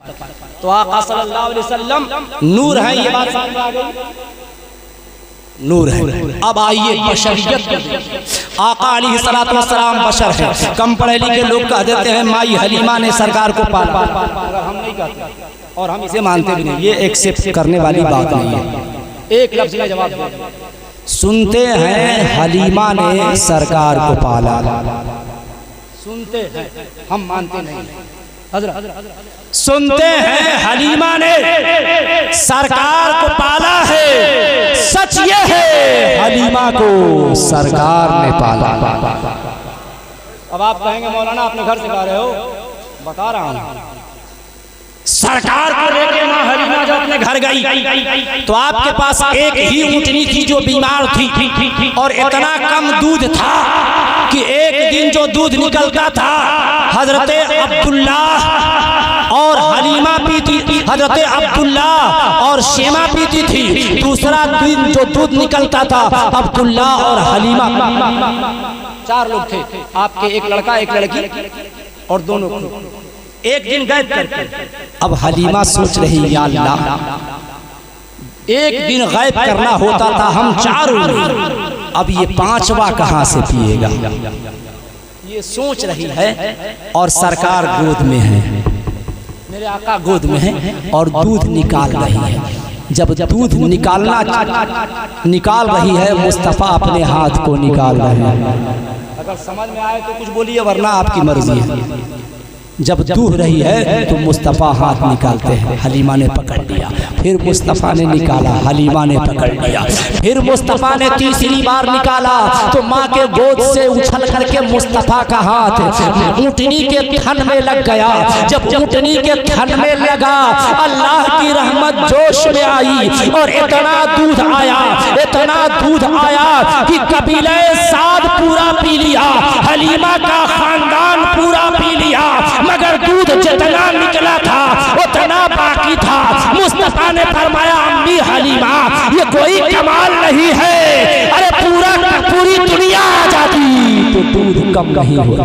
तो आका सल्लल्लाहु अलैहि वसल्लम नूर है, ये बात समझ आ गई, नूर है। अब आइए बशरियत, आका अलैहिस्सलातु वस्सलाम बशर है। कम पढ़े लिखे लोग कह देते हैं माई हलीमा ने सरकार को पाला, अगर हम नहीं कहते और हम इसे मानते भी नहीं, ये एक्सेप्ट करने वाली बात नहीं है। एक लफ्ज में जवाब दो, सुनते हैं हलीमा ने सरकार को पाला, सुनते हैं, हम मानते नहीं। सुनते हैं हलीमा ने सरकार को पाला है, सच ये है हलीमा को सरकार ने पाला। अब आप कहेंगे मौलाना अपने घर से गा रहे हो, बता रहा हूं, सरकार को लेके मां हलीमा जब अपने घर गई तो आपके पास एक ही ऊँटनी थी जो बीमार थी और इतना कम दूध था कि एक दिन जो दूध निकलता था हजरत अब्दुल्ला और हलीमा पीती, हजरत अब्दुल्ला और शेमा पीती थी। दूसरा दिन जो दूध निकलता था अब्दुल्ला और हलीमा, चार लोग थे आपके, एक लड़का एक लड़की और दोनों एक दिन गायब करके। अब हलीमा सोच रही या अल्लाह, एक दिन गायब करना होता था हम चारों, अब ये पांचवा कहां से पिएगा, ये सोच रही है। और सरकार गोद में है, मेरे आका गोद में है और दूध निकाल रही है। जब दूध निकाल रही है, मुस्तफ़ा अपने हाथ को निकाल रहे हैं। अगर समझ में आए तो कुछ बोलिए, वरना आपकी मर्जी है। जब दूह रही है तो मुस्तफ़ा हाथ निकालते हैं, हलीमा ने पकड़ लिया, फिर मुस्तफ़ा ने निकाला, हलीमा ने पकड़ लिया, फिर मुस्तफ़ा ने तीसरी बार निकाला तो माँ के गोद से उछल करके मुस्तफ़ा का हाथ ऊँटनी के थन में लग गया। जब ऊँटनी के थन में लगा, अल्लाह की रहमत जोश में आई और इतना दूध आया, इतना दूध आया कि कबीले साद पूरा पी लिया, हलीमा का खानदान पूरा पी लिया, मगर दूध जितना निकला था उतना बाकी था। मुस्तफा ने फरमाया अम्मी हलीमा ये कोई कमाल नहीं है, अरे पूरी दुनिया आ जाती तो दूध कम नहीं होता,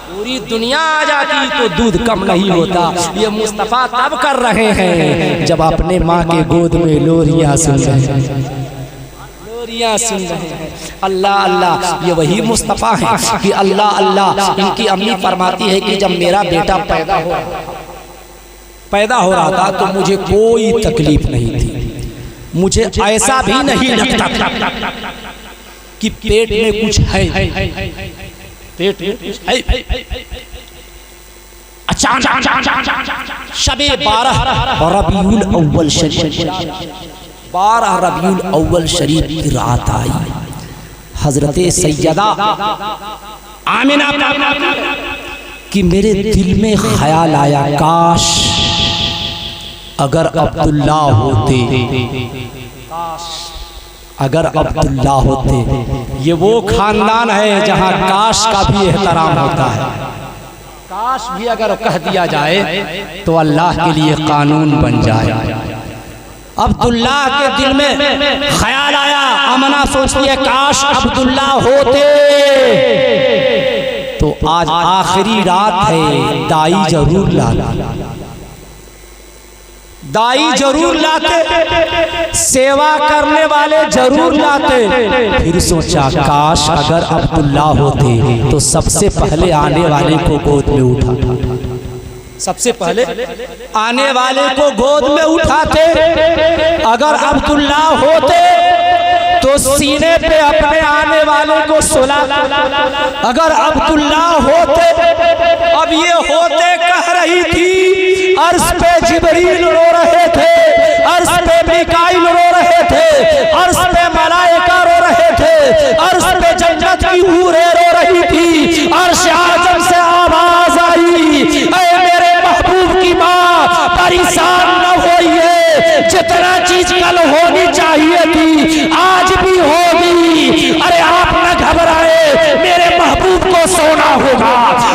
पूरी दुनिया आ जाती तो दूध कम नहीं होता। ये मुस्तफा तब कर रहे हैं जब अपने माँ के गोद में लोरियां सुन रहे हैं, सुन रहे हैं। अल्लाह अल्लाह, ये वही मुस्तफ़ा है कि अल्लाह अल्लाह। इनकी अम्मी फरमाती है कि जब मेरा बेटा पैदा हो रहा था तो मुझे कोई तकलीफ नहीं थी, मुझे ऐसा भी नहीं लगता था कि पेट में कुछ है, पेट में कुछ है। अचानक शबे 12 रबीउल अव्वल शरीफ, 12 रबीउल अव्वल शरीफ की रात आई। हजरत सैयदा आमिना कि मेरे दिल में ख्याल आया, काश अगर अब्दुल्ला होते, अगर अब्दुल्ला होते। ये वो खानदान है जहां काश का भी एहतराम होता है। काश भी अगर कह दिया जाए तो अल्लाह के लिए कानून बन जाए। अब्दुल्ला के दिल में ख्याल आया, अमना सोचती है काश अब्दुल्ला होते तो आज आखिरी रात है, दाई जरूर लाते, दाई जरूर लाते, सेवा करने वाले जरूर लाते। फिर सोचा काश अगर अब्दुल्ला होते तो सबसे पहले आने वाले को गोद में उठा, सबसे पहले आने वाले को गोद में उठाते। अगर अब्दुल्ला होते तो सीने पे अपने आने वाले को सुला। अगर अब्दुल्ला होते, अब ये होते कह रही थी, अर्श पे जिब्रील रो रहे थे, अर्श पे मिकाईल रो रहे थे, अर्श पे मलाइका रो रहे थे, अर्श पे जन्नत की हूरें रो रही थी। अर्श आजम से आवाज आई, ऐ मेरे महबूब की माँ परेशान न होइए, जितना चीज कल होनी चाहिए थी आज भी होगी। अरे आप न घबराए, मेरे महबूब को सोना होगा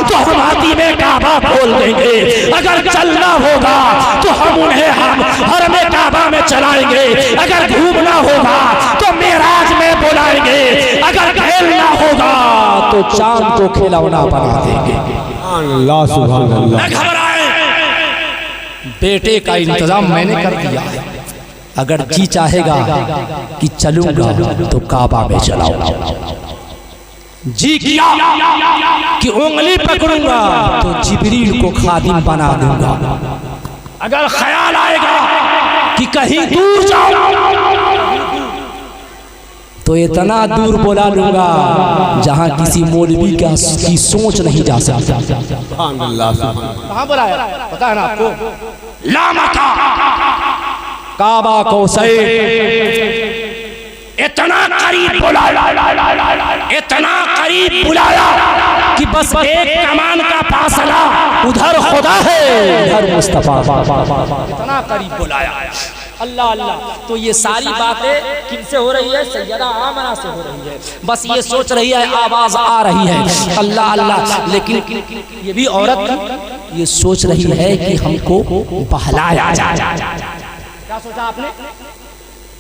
तो हम हाथी में काबा खोल देंगे, अगर चलना होगा तो हम उन्हें हम हर में काबा में चलाएंगे, अगर घूमना होगा तो मेराज में बुलाएंगे, अगर खेलना होगा तो चांद को खिलौना बना देंगे। अल्लाह सुभान अल्लाह। न घबराए, बेटे का इंतजाम मैंने कर दिया है, अगर जी चाहेगा कि चलूंगा तो काबा में चलाऊंगा, जी किया कि उंगली पकड़ूंगा तो जिब्रील को खादिम बना दूंगा, अगर ख्याल आएगा कि कहीं दूर जाऊं तो इतना दूर बुला लूंगा जहां किसी मौलवी की सोच नहीं जा सकता। कहां बुलाया पता है ना आपको? लामका काबा को सही इतना करीब बुलाया, इतना करीब बुलाया कि बस एक कमान का फासला, उधर खुदा है उधर मुस्तफा, इतना करीब बुलाया। अल्लाह अल्लाह। तो ये सारी बातें किनसे हो रही है? सैयदा आमना से हो रही है। बस ये सोच रही है, आवाज आ रही है अल्लाह अल्लाह, लेकिन ये भी औरत ये सोच रही है कि हमको बहलाया जाए। क्या सोचा आपने?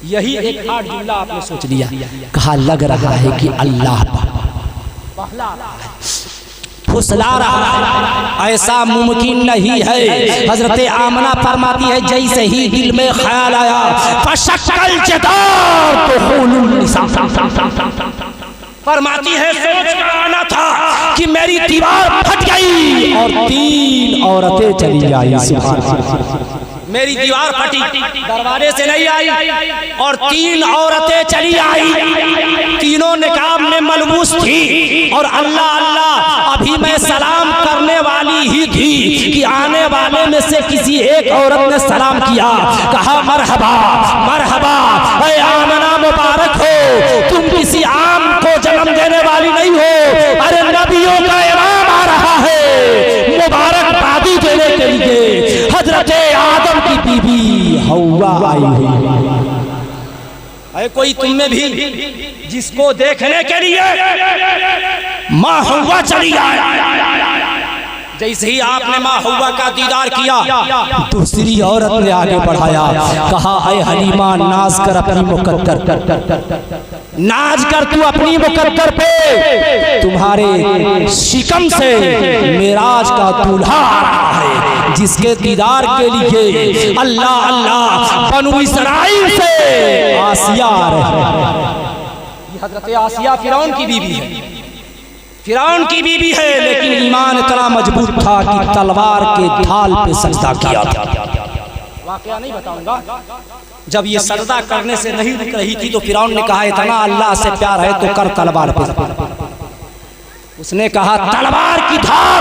यही एक हार्ड जुमला आपने सोच लिया, कहा लग रहा है कि अल्लाह बहला रहा है, फुसला रहा है, ऐसा मुमकिन नहीं है। हजरत आमना फरमाती है जैसे ही दिल में ख्याल आया, फशक्कल जदार तुहुलुन निसा, फरमाती है सोच का आना था कि मेरी दीवार फट गई और 3 औरतें चली आई। सुभान अल्लाह, मेरी दीवार फटी, दरवाजे से नहीं आई और 3 औरतें चली आई, तीनों निकाब में मलबूस थी और अल्लाह अल्लाह अभी मैं सलाम करने वाली ही थी कि आने वाले में से किसी एक औरत ने सलाम किया, कहा मरहबा मरहबा, ऐ आमना मुबारक हो, तुम किसी आम को जन्म देने वाली नहीं हो, अरे नबियों का इमाम आ रहा है मुबारकबादी देने के लिए। हजरत आदम की बीबी हव्वा आई हुई है, कोई तुम में भी जिसको देखने के लिए माँ हव्वा चली आए। जैसे ही आपने माँ हव्वा का दीदार किया, दूसरी औरत ने आगे बढ़ाया, कहा ऐ हलीमा नाज कर अपनी मुकद्दर कर, नाज कर तू अपनी मुकद्दर पे, तुम्हारे शिकम से मेराज का दूल्हा आ रहा है जिसके दीदार के लिए अल्लाह अल्लाह बनु इसराइल से आसिया आ रही है। हजरत आसिया फिरौन की बीवी है, फिरौन की बीवी है, लेकिन ईमान इतना मजबूत था कि तलवार के ढाल पे सजदा किया था। वाकया नहीं बताऊंगा। जब ये सजदा करने से नहीं रुक रही थी तो फिरौन ने कहा इतना अल्लाह से प्यार है तो कर तलवार पे। उसने कहा तलवार की धार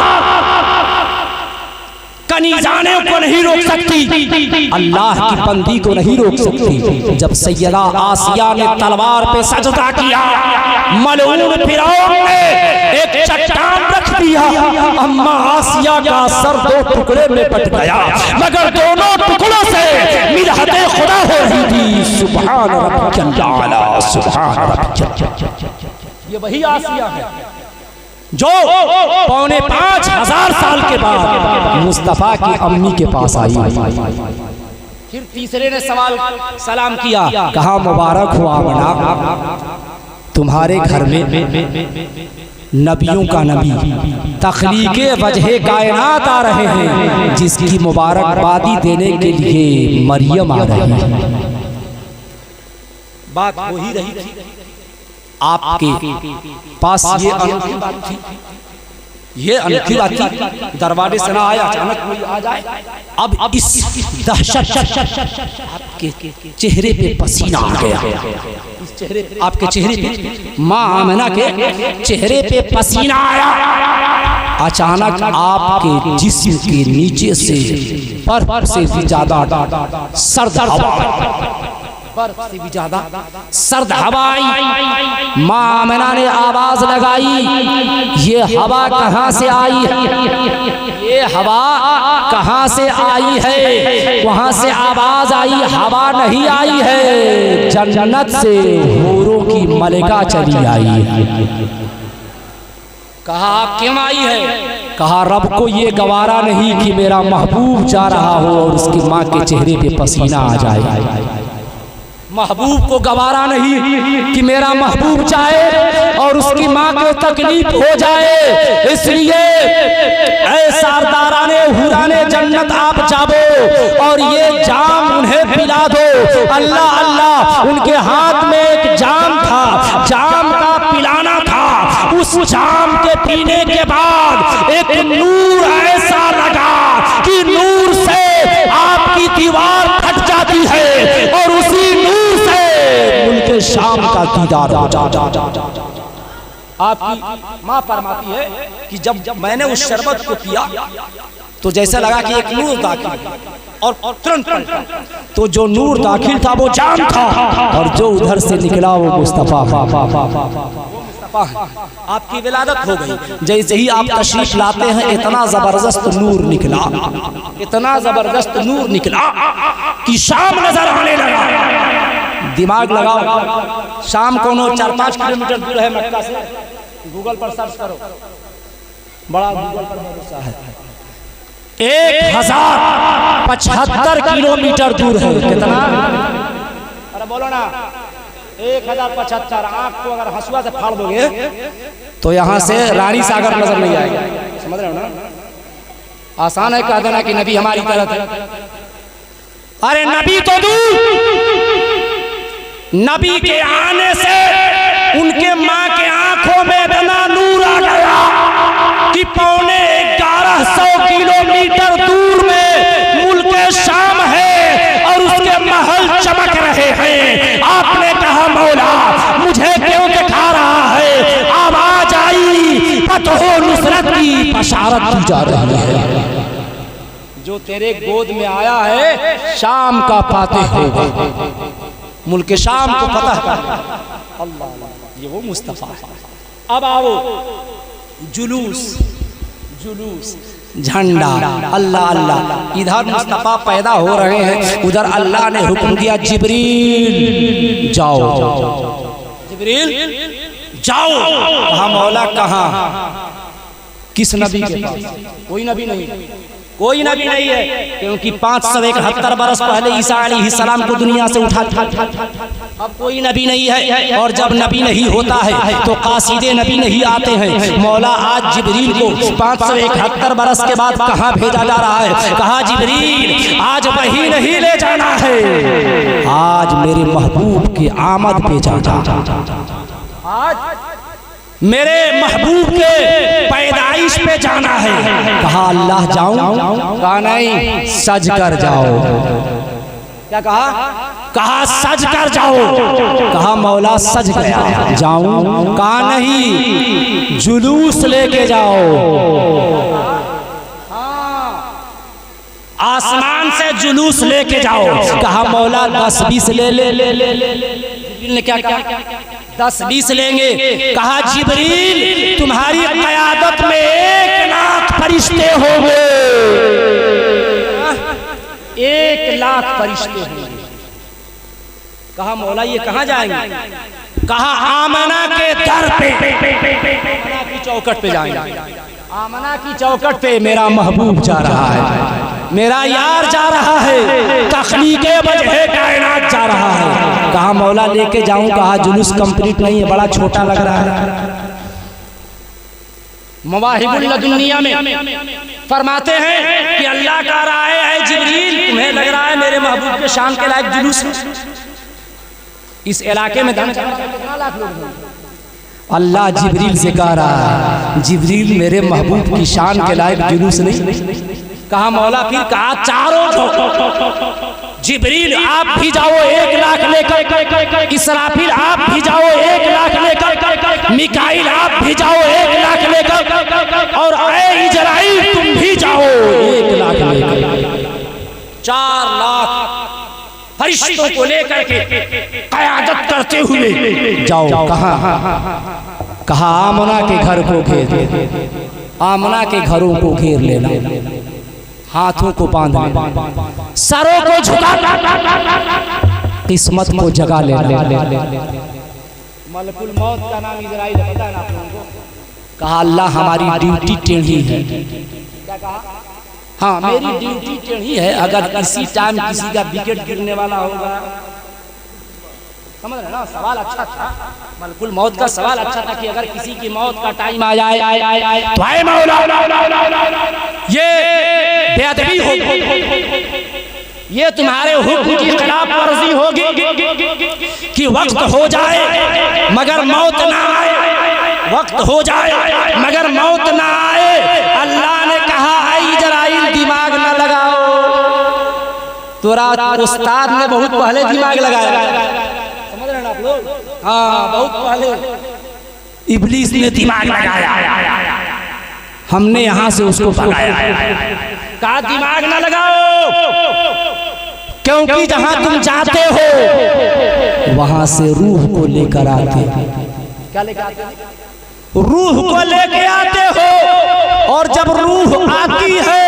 कनीजाने को नहीं रोक सकती, अल्लाह की बंदी को नहीं रोक सकती। जब सैयदा आसिया ने तलवार पे सजदा किया, मलऊन फिरौन ने एक चट्टान रख दिया, अम्मा आसिया का सर 2 टुकड़े में बट गया, मगर दोनों टुकड़ों से मिलहते खुदा हो रही थी। सुभान रब्बियल आला, सुभान रब्बियल। ये वही आसिया है जो 4,500 साल के बाद मुस्तफा की अम्मी के पास आई। फिर तीसरे ने सलाम किया, कहा मुबारक हो आमना, तुम्हारे घर में नबियों का नबी तख्लीके वजह कायनात आ रहे हैं, जिसकी मुबारकबादी देने के लिए मरियम आ रही है। बात हो ही रही थी, आपके पास ये अनोखी बात थी, ये अनोखी बात थी, दरवाजे से ना आया, अचानक कोई आ जाए। अब इस दहशत आपके चेहरे पे पसीना आ गया, इस चेहरे पे, आपके चेहरे पे, माँ आमना के चेहरे पे पसीना आया। अचानक आपके जिस्म के नीचे से बर्फ से भी ज्यादा सर्द हवा, बर्फ से भी ज्यादा सर्द हवा आई। माँ आमना ने आवाज लगाई, ये हवा कहाँ से आई है, ये हवा कहाँ से आई है? वहां से आवाज आई, हवा नहीं आई है, जन्नत से हूरों की मलिका चली आई है। कहा क्यों आई है? कहा रब को ये गवारा नहीं कि मेरा महबूब जा रहा हो और उसकी माँ के चेहरे पे पसीना आ जाए। महबूब को गवारा नहीं कि मेरा महबूब जाए और उसकी माँ को तकलीफ हो जाए, इसलिए ऐ सरदाराने हुराने जन्नत आप जाबो और ये जाम उन्हें पिला दो। अल्लाह अल्लाह, उनके हाथ में एक जाम था, जाम का पिलाना था। उस जाम के पीने के बाद एक नूर ऐसा लगा कि नूर से आपकी दीवार फट जाती है और उसी नूर से मुल्क शाम का दीदार हो जाता। आपकी माँ फरमाती है कि जब मैंने उस शरबत को पिया तो जैसा लगा कि एक नूर दाखिल और तुरंत पलटा, तो जो नूर दाखिल था वो जाम था और जो उधर से निकला वो मुस्तफा। आपकी विलादत हो गई। जैसे ही आप तशरीफ लाते हैं इतना जबरदस्त नूर निकला, इतना जबरदस्त नूर निकला कि शाम नजर आने लगा। दिमाग लगाओ, शाम कोनो 4-5 किलोमीटर दूर है मक्का से। गूगल पर सर्च करो, बड़ा गूगल पर भरोसा है। 1075 किलोमीटर दूर है। कितना? अरे बोलो ना, 1075। आँख को अगर हंसुआ से फाड़ दोगे तो यहाँ से रानी सागर नजर नहीं आएगा। समझ रहे हो ना? आसान है कह देना कि नबी हमारी तरह है। अरे नबी तो दूर, नबी के आने से उनके माँ के आंखों में इतना नूर आ गया कि 1150 किलोमीटर दूर में मुल्क शाम है और उसके महल चमक रहे हैं। आपने कहा मौला मुझे क्यों दिखा रहा है? आवाज आई फतहो नुसरत की बशारत की जा रही है। जो तेरे गोद में आया है शाम का फातिह होगा, मुल्क शाम को फतह कर। अल्लाह, ये वो मुस्तफा। अब आओ जुलूस, जुलूस, झंडा, अल्लाह अल्लाह। इधर मुस्तफा पैदा हो रहे हैं, उधर अल्लाह ने हुक्म दिया जिब्रील जाओ, जिब्रील जाओ। कहा मौला कहाँ? किस नबी के पास? कोई नबी नहीं, कोई नबी नहीं है, क्योंकि 571 बरस पहले ईसा अलैहिस्सलाम को दुनिया से उठा दिया। अब कोई नबी नहीं है, और जब नबी नहीं होता है तो कासिदे नबी नहीं आते हैं। मौला आज जिब्रील को 571 बरस के बाद कहाँ भेजा जा रहा है? कहा जिब्रील आज वही नहीं ले जाना है, आज मेरे महबूब की आमद पे जाना, आज मेरे महबूब के पैदाइश पे जाना है। कहा अल्लाह जाऊं? कहा नहीं, सज कर जाओ। क्या कहा? कहा सज कर जाओ। कहा मौला सज गया, जाऊं? कहा नहीं, जुलूस लेके जाओ। आसमान से जुलूस लेके जाओ। कहा मौला 10-20 ले क्या 10-20 लेंगे। कहा जिब्रील तुम्हारी क़यादत में 1 लाख फरिश्ते होंगे, 1 लाख फरिश्ते होंगे। कहा मौला ये कहाँ जाएंगे? कहा आमना के दर पे, आमना की चौखट पे जाएंगे। आमना की चौखट पे मेरा महबूब जा रहा है, मेरा यार जा रहा है, तख्लीक़े वजह कायनात जा रहा है। कहा मौला लेके जाऊं? कहा जुलूस कंप्लीट नहीं है, बड़ा छोटा लग रहा है। मवाहिबुल लदुनिया में फरमाते हैं कि अल्लाह कह रहा है जिब्रील तुम्हें लग रहा है मेरे महबूब के शान के लायक जुलूस इस इलाके में कितना लाख लोग हैं? अल्लाह जिब्रील से कह रहा है जिब्रील मेरे महबूब की शान के लायक जुलूस नहीं। कहा मौला फिर? कहा चारों। जिब्रील आप भी जाओ 1 लाख लेकर, इसराफिल आप भी जाओ 1 लाख लेकर, मिकाईल आप भी जाओ 1 लाख लेकर, और ऐ इजराइल तुम भी जाओ 1 लाख लेकर। 4 लाख फरिश्तों को लेकर के क़यादत करते हुए जाओ। कहा आमना के घर को घेर, आमना के घरों को घेर लेना, हाथों को बांधना, सरों को झुका, किस्मत को जगा लेना। मलकुल मौत का नाम इजराइल है, पता है ना आप लोगों को? कहा अल्लाह हमारी ड्यूटी टेढ़ी है। क्या कहा? हाँ मेरी ड्यूटी टेढ़ी है, अगर किसी टाइम किसी का विकेट गिरने वाला होगा समझ रहे ना, सवाल अच्छा था, मलकुल मौत का सवाल अच्छा था कि अगर किसी की मौत का टाइम आ जाए तो आए मौला ये बेअदबी होगी, ये तुम्हारे हुक्म की खिलाफ वर्जी होगी कि वक्त हो जाए मगर मौत ना आए, वक्त हो जाए मगर मौत ना आए। अल्लाह ने कहा आई इजराइल दिमाग ना लगाओ, तो रात उस्ताद ने बहुत पहले दिमाग लगाया, समझ रहे हैं आप लोग, हाँ बहुत पहले इब्लीस ने दिमाग लगाया, हमने यहाँ से उसको भगाया, कहा दिमाग ना लगाओ, क्योंकि जहां तुम जाते हो वहां से रूह को लेकर आते, क्या लेकर आते, रूह को लेके आते हो, और जब रूह आती है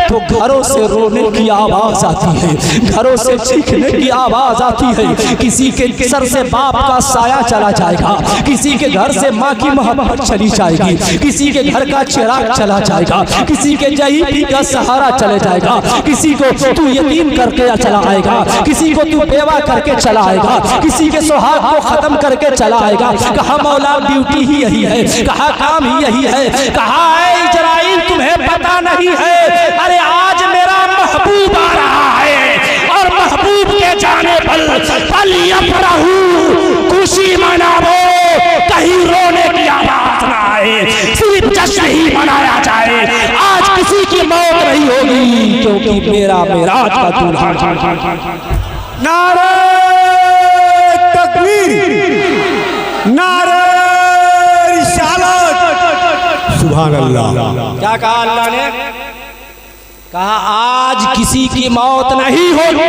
तो घरों से रोने की आवाज आती है, घरों से चीखने की आवाज आती है, किसी के सर से बाप का साया चला जाएगा, किसी के घर से माँ की मोहब्बत चली जाएगी, किसी के घर का चिराग चला जाएगा, किसी के जहीपी का सहारा चले जाएगा, किसी को तू यतीम करके चला आएगा, किसी को तू बेवा करके चला आएगा, किसी के सुहाग को खत्म करके चला आएगा। कहा मौला ड्यूटी ही यही है, कहा काम ही यही है, कहा है इजराइल तुम्हें पता नहीं है, अरे आज मेरा महबूब आ रहा है और महबूब के जाने पर खुशी मनाओ, कहीं रोने की आवाज ना आए, सिर्फ जश्न ही मनाया जाए। आज किसी की मौत नहीं होगी क्योंकि मेरा मेराज का दूल्हा। नारे तकबीर, नारे रिसालत, सुभान अल्लाह। क्या कहा अल्लाह ने? कहा आज किसी की मौत नहीं होगी,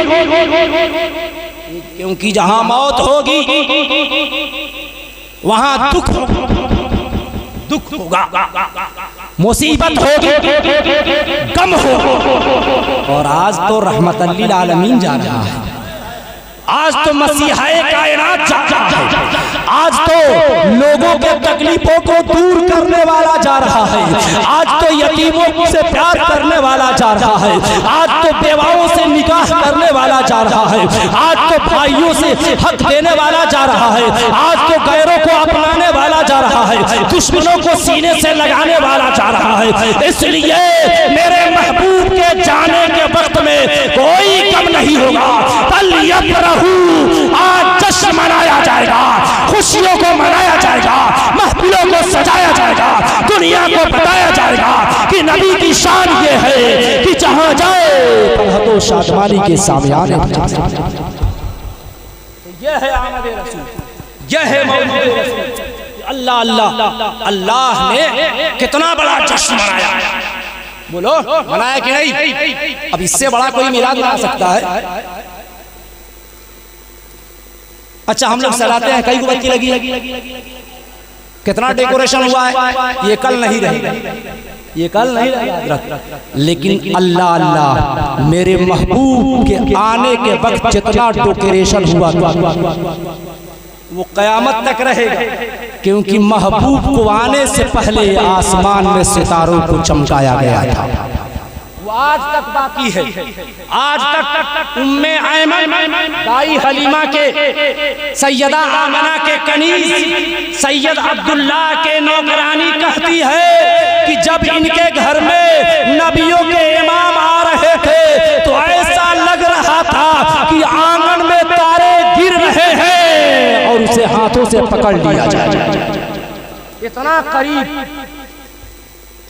क्योंकि जहां मौत होगी वहां दुख होगा, मुसीबत होगी, गम होगा। और आज तो रहमतल लिल आलमीन जा रहा है, आज तो मसीहाए कायनात जा रहा है, आज तो लोगों के तकलीफों को दूर करने वाला जा रहा है, आज तो यतीमों से प्यार करने वाला जा रहा है, आज तो बेवाओं से निकाह करने वाला जा रहा है, आज तो भाइयों से हक देने वाला जा रहा है, आज तो गैरों को अपनाने वाला जा रहा है, दुश्मनों को सीने से लगाने वाला जा रहा है। इसलिए मेरे महबूब के जाने के वक्त में कोई कम नहीं होगा। आज जश्न मनाया जाएगा, खुशियों को मनाया जाएगा, महफिलों को सजाया जाएगा, दुनिया को बताया जाएगा कि नबी की शान ये है कि जहां जाए तो शादमानी के सामने। यह है आमद रसूल, यह है मौलिद रसूल। अल्लाह अल्लाह अल्लाह ने कितना बड़ा जश्न मनाया, बोलो मनाया कि नहीं? अब इससे बड़ा कोई मिलाद मना सकता है? अच्छा हम लोग सलाते हैं, कई को बत्ती लगी, कितना डेकोरेशन हुआ है, ये कल नहीं रही, ये कल नहीं रही, लेकिन अल्लाह अल्लाह मेरे महबूब के आने के वक्त जितना डेकोरेशन हुआ वो कयामत तक रहेगा, क्योंकि महबूब को आने से पहले आसमान में सितारों को चमकाया गया था। वो आज तक बाकी है, आज तक उम्मे ऐमन दाई हलीमा के, सैयदा आमना के कनीज सैयद अब्दुल्ला के नौकरानी कहती है कि जब इनके घर में नबियों के इमाम आ रहे थे तो ऐसा लग रहा था कि आंगन में तारे गिर रहे हैं और उसे हाथों से पकड़ लिया जाए। इतना करीब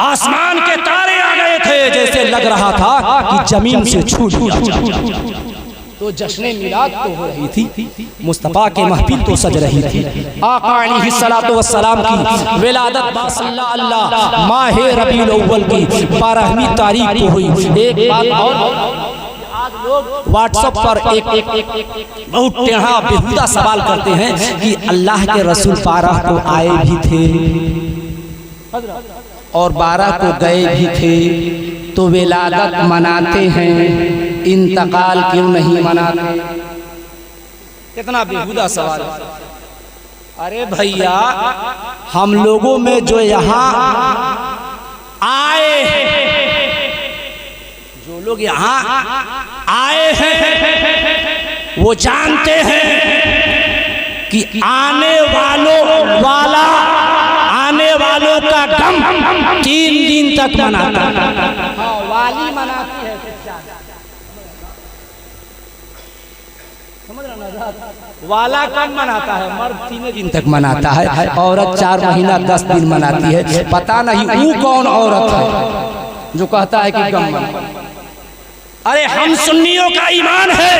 आसमान के तारे आ गए थे, जैसे लग रहा था कि जमीन से छू लिया जाए। तो जश्न मिलाद तो हो रही थी, मुस्तफा के महफिल तो सज रही थी। आका अलैहिस्सलातु वस्सलाम की विलादत अल्लाह माह रबीउल अव्वल की 12वीं तारीख को हुई। एक बात और, आज लोग व्हाट्सएप पर एक बहुत टेढ़ा बेहुदा सवाल करते हैं कि अल्लाह के रसूल 12 को आए भी थे और 12 को गए भी थे, तो विलादत मनाते हैं, इंतकाल क्यों नहीं मनाते? कितना बेहुदा सवाल। अरे भैया हम लोगों में जो यहाँ आए हैं, जो लोग यहाँ आए हैं वो जानते हैं कि आने वालों का गम 3 दिन तक मनाता है। हाँ, वाली मनाती है, समझ रहा ना, वाला कम मनाता है, मर्द 3 दिन तक मनाता है, औरत 4 महीना 10 दिन मनाती है। पता नहीं वो कौन औरत है जो कहता है कि गम मनाता। अरे हम सुन्नियों का ईमान है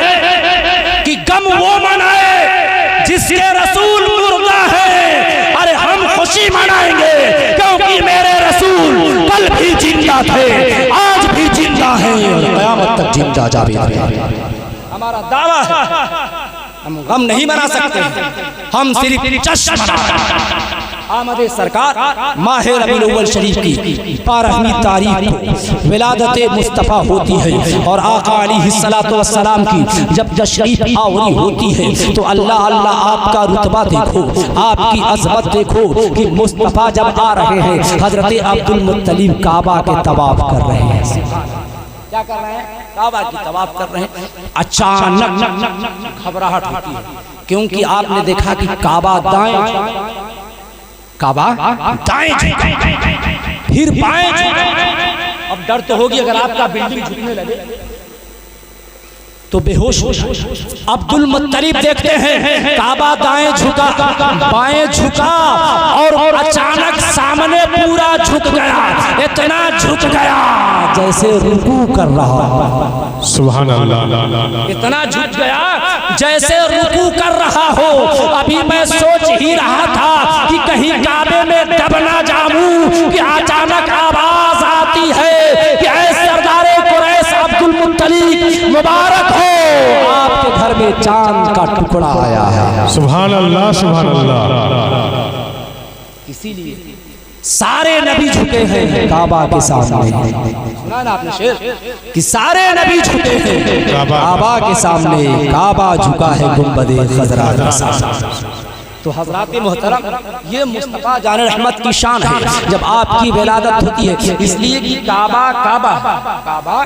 कि गम वो मनाए जिसके रसूल मुर्दा है। अरे हम खुशी मनाएंगे क्योंकि मेरे रसूल कल भी जिंदा थे, आज भी जिंदा है और क़यामत तक जिंदा जारी रहेगा। हमारा दावा है, हम गम नहीं मना सकते, हम सिर्फ जश्न मनाते। आमद सरकार माह रबीउल अव्वल शरीफ की 12वीं तारीख को विलादत मुस्तफ़ा होती है और आका अलैहिस्सलातु वस्सलाम की जब तशरीफ आवरी होती है तो अल्लाह अल्लाह आपका रुतबा देखो, आपकी अज़मत देखो कि मुस्तफ़ा जब आ रहे हैं हज़रत अब्दुल मुत्तलिब काबा के तवाफ कर रहे हैं। क्या कर रहे हैं? काबा की तवाफ कर रहे हैं। अचानक घबराहट होती है क्योंकि आपने देखा कि काबा दाएं फिर बाएं। अब डर तो होगी अगर आपका बिल्डिंग झुकने लगे तो बेहोश हो। अब्दुल मुत्तलिब देखते हैं काबा दाएं झुका, बाएं झुका और अचानक सामने पूरा झुक गया, इतना झुक गया जैसे रुकू कर रहा। सुभान अल्लाह। इतना झुक गया जैसे रुकू कर रहा हो। अभी मैं सोच ही रहा था कि कहीं काबे में दब ना जाऊं कि अचानक आवाज आती है कि ऐ सरदारे कुरैश अब्दुल मुत्तलिब मुबारक हो, आपके घर में चांद का टुकड़ा आया है। सुभान अल्लाह, सुभान अल्लाह। इसीलिए सारे नबी झुके हैं काबा के सामने। सुना ना आपने शेर कि सारे नबी झुके हैं काबा के सामने, काबा झुका है गुंबदे खजरा के सामने। तो हजरात मोहतरम, ये मुस्तफ़ा जान रहमत की शान है जब आपकी विलादत होती है, इसलिए कि काबा काबा काबा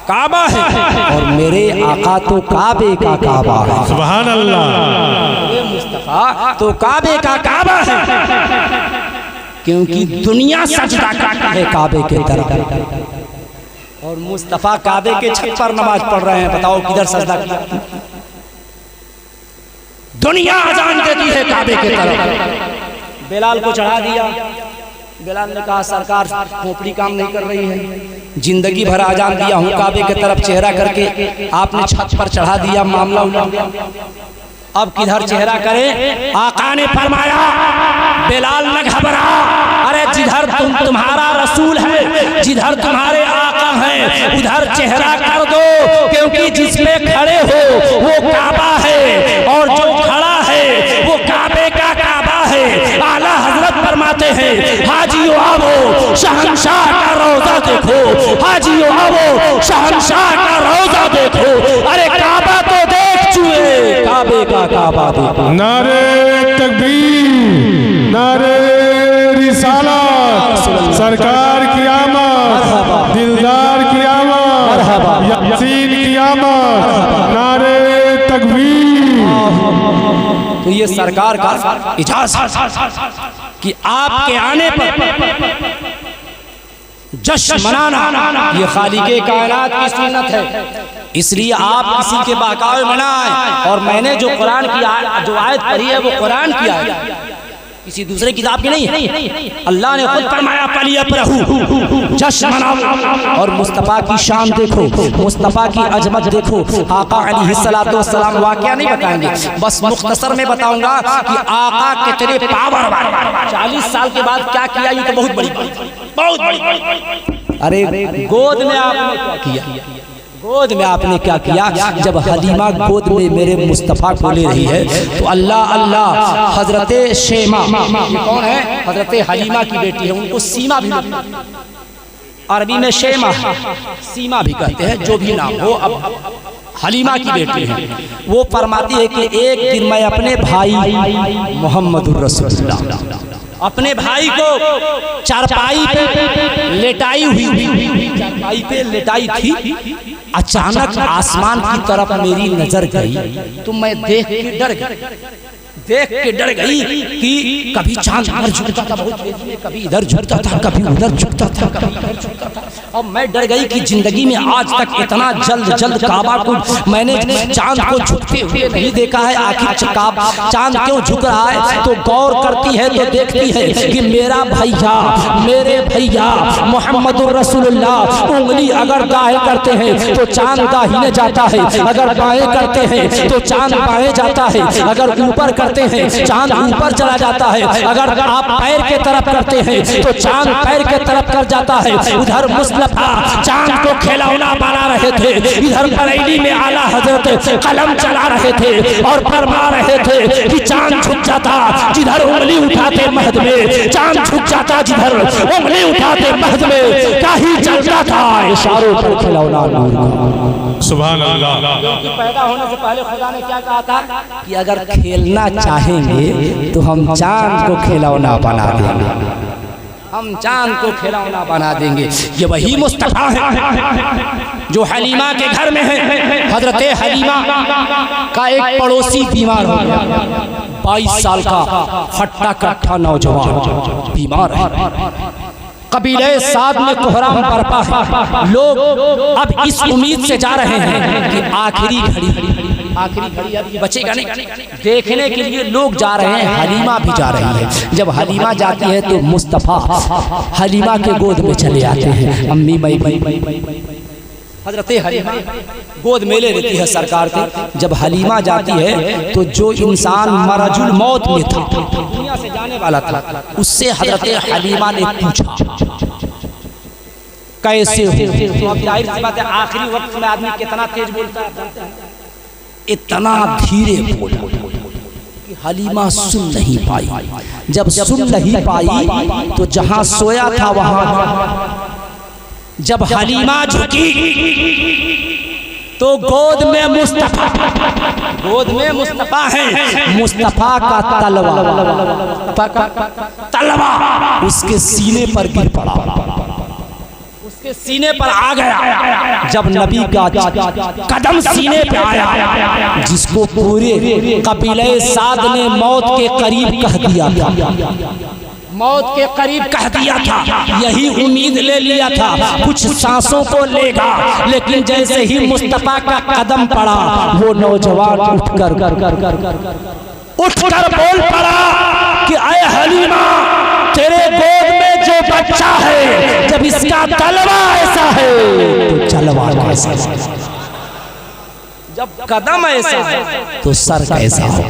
काबा है और मेरे आका तो काबे का काबा है। सुभान अल्लाह। ये मुस्तफ़ा तो काबे का काबा है क्योंकि दुनिया सजदा करती है काबे के तरफ और मुस्तफ़ा काबे के छत पर नमाज पढ़ रहे हैं। बताओ किधर सजदा किया? दुनिया अजान देती है काबे के तरफ। बिलाल को चढ़ा दिया। बिलाल ने कहा सरकार खोपड़ी काम नहीं कर रही है, जिंदगी भर अजान दिया हूँ काबे के तरफ चेहरा करके, आपने छत पर चढ़ा दिया, मामला उलट गया, अब किधर चेहरा करें? आका ने फरमाया बिलाल न घबरा, अरे जिधर तुम्हारा रसूल है, जिधर तुम्हारे आका हैं उधर चेहरा कर दो, क्योंकि जिसमें खड़े हो वो काबा है और जो खड़ा है वो काबे का काबा है। आला हजरत फरमाते हैं हाजियो आवो शहंशाह का रोजा देखो, हाजियो आवो शहंशाह का रोजा देखो। अरे काबा तो देख चुके, काबे का काबा देखो। नारे तकबीर, नारे रिसालत, सरकार की आमद, दिलदार की आमद, यासीन की आमद, नारे तकबीर। तो ये सरकार का इजाज़त कि आपके आने पर जश्न मनाना ये खालिके कायनात की सुन्नत है, इसलिए आप किसी के बहकावे मनाएं। और मैंने जो कुरान की जो आयत पढ़ी है वो कुरान की आयत, किसी दूसरे किताब की नहीं है। अल्लाह ने खुद फरमाया पलियफरहू, जश्न मनाओ। और मुस्तफ़ा की शान देखो, मुस्तफ़ा की अजमत देखो। आका अलैहिस्सलातु वस्सलाम वाक़या नहीं बताएंगे, बस मुख्तसर में बताऊंगा कि आका कितने पावर वाले। 40 साल के बाद क्या किया, ये तो बहुत बड़ी बहुत बड़ी। अरे गोद में आपने क्या किया? गोद में आपने क्या किया? जब हलीमा गोद में मेरे मुस्तफ़ा को ले रही है तो अल्लाह अल्लाह, हजरत शेमा, ये कौन है? हजरत हलीमा की बेटी है, उनको सीमा भी, अरबी में शेमा सीमा भी कहते हैं, जो भी नाम हो, अब हलीमा की बेटी है। वो फरमाती है कि एक दिन मैं अपने भाई मोहम्मदुर रसूलुल्लाह, अपने भाई को चारपाई पे लेटाई हुई, चारपाई पे लेटाई थी, अचानक आसमान की तरफ मेरी नजर गई तो मैं देख के डर गया। देख के डर गई कि कभी चांद इधर झुकता था बहुत तेजी में, कभी इधर झुकता था, कभी उधर झुकता था, कभी इधर झुकता था। अब मैं डर गई कि जिंदगी में आज तक इतना जल्द काबा को मैंने चांद को झुकते हुए नहीं देखा है। आखिर चांद क्यों झुक रहा है? तो गौर करती है तो देखती है कि मेरे भैया मोहम्मदुर रसूलुल्लाह उंगली अगर दाएं करते हैं तो चांद दाहिने जाता है, अगर बाएं करते हैं तो चांद बाएं जाता है, अगर ऊपर करते हैं चांद ऊपर चला जाता है, अगर आप पैर के तरफ करते हैं तो चांद पैर के तरफ कर जाता है। उधर मुस्तफा चांद को खिलौना बना रहे थे, इधर बरेली में आला हजरत कलम चला रहे थे और फरमा रहे थे कि चांद झुक जाता जिधर उंगली उठाते महद में, चांद झुक जाता जिधर उंगली उठाते महद में, काही चलता था इशारों पर खिलौना। सुभान अल्लाह। पैदा होने से पहले खुदा ने क्या कहा था कि अगर खेलना चाहेंगे तो हम चांद को खिलौना बना देंगे, हम चांद को खिलौना बना देंगे। ये वही मुस्तफा है जो हलीमा के घर में है। हजरत हलीमा का एक पड़ोसी बीमार हो गया, 22 साल का हट्टा कट्ठा नौजवान बीमार है। कबीले साद में कोहराम बरपा है। लोग अब इस उम्मीद से जा रहे हैं कि आखिरी घड़ी अब बचेगा नहीं, देखने के लिए लोग जा रहे हैं। हलीमा भी जा रही है। जब हलीमा जाती है तो मुस्तफा हलीमा के गोद में चले आते हैं। अम्मी मई हजरत हलीमा गोद में ले लेती है सरकार के। जब हलीमा जाती है तो जो इंसान मरजुल मौत में था, दुनिया से जाने वाला था, उससे हजरत हलीमा ने पूछा कैसे हो? तो अब जाहिर सी बात है आखिरी वक्त में आदमी कितना तेज बोलता है, इतना धीरे बोला कि हलीमा सुन नहीं पाई। जब सुन नहीं पाई तो जहां सोया था वहां जब हलीमा झुकी तो गोद में मुस्तफा है। मुस्तफा का तलवा उसके सीने पर गिर पड़ा, उसके सीने पर आ गया। जब नबी का कदम सीने पे आया, जिसको पूरे कबीले साद ने मौत के करीब कह दिया था, मौत के करीब कह दिया था, यही उम्मीद ले लिया था कुछ सांसों को लेगा। लेकिन जैसे ही मुस्तफा का कदम पड़ा, वो नौजवान उठकर बोल पड़ा कि अय हलीमा, तेरे गोद में जो बच्चा है, जब इसका तलवा ऐसा है तो चलवा कैसा है, जब कदम ऐसा है तो सर कैसा हो।